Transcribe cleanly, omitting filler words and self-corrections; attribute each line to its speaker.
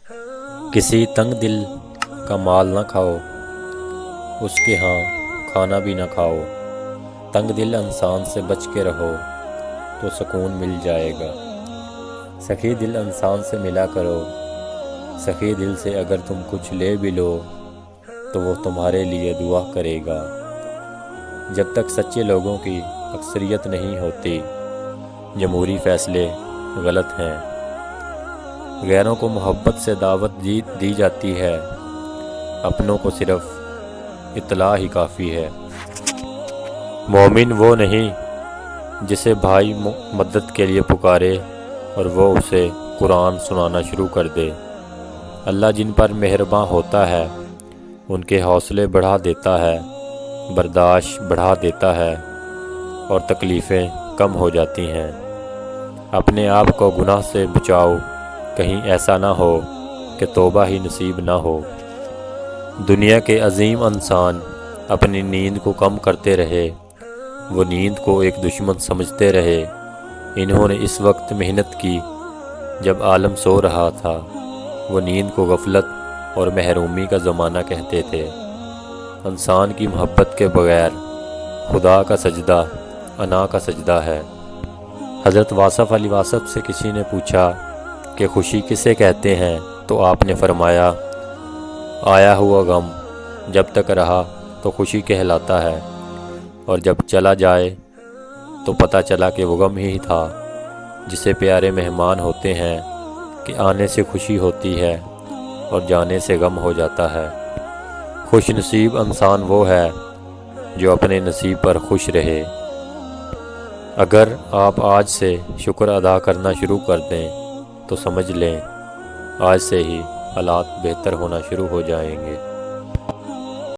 Speaker 1: کسی تنگ دل کا مال نہ کھاؤ، اس کے ہاں کھانا بھی نہ کھاؤ۔ تنگ دل انسان سے بچ کے رہو تو سکون مل جائے گا۔ سخی دل انسان سے ملا کرو، سخی دل سے اگر تم کچھ لے بھی لو تو وہ تمہارے لیے دعا کرے گا۔ جب تک سچے لوگوں کی اکثریت نہیں ہوتی، جمہوری فیصلے غلط ہیں۔ غیروں کو محبت سے دعوت دی جاتی ہے، اپنوں کو صرف اطلاع ہی کافی ہے۔ مومن وہ نہیں جسے بھائی مدد کے لیے پکارے اور وہ اسے قرآن سنانا شروع کر دے۔ اللہ جن پر مہرباں ہوتا ہے ان کے حوصلے بڑھا دیتا ہے، برداشت بڑھا دیتا ہے اور تکلیفیں کم ہو جاتی ہیں۔ اپنے آپ کو گناہ سے بچاؤ، کہیں ایسا نہ ہو کہ توبہ ہی نصیب نہ ہو۔ دنیا کے عظیم انسان اپنی نیند کو کم کرتے رہے، وہ نیند کو ایک دشمن سمجھتے رہے۔ انہوں نے اس وقت محنت کی جب عالم سو رہا تھا، وہ نیند کو غفلت اور محرومی کا زمانہ کہتے تھے۔ انسان کی محبت کے بغیر خدا کا سجدہ انا کا سجدہ ہے۔ حضرت واصف علی واصف سے کسی نے پوچھا کہ خوشی کسے کہتے ہیں تو آپ نے فرمایا، آیا ہوا غم جب تک رہا تو خوشی کہلاتا ہے، اور جب چلا جائے تو پتہ چلا کہ وہ غم ہی تھا۔ جسے پیارے مہمان ہوتے ہیں کہ آنے سے خوشی ہوتی ہے اور جانے سے غم ہو جاتا ہے۔ خوش نصیب انسان وہ ہے جو اپنے نصیب پر خوش رہے۔ اگر آپ آج سے شکر ادا کرنا شروع کر دیں تو سمجھ لیں آج سے ہی حالات بہتر ہونا شروع ہو جائیں گے۔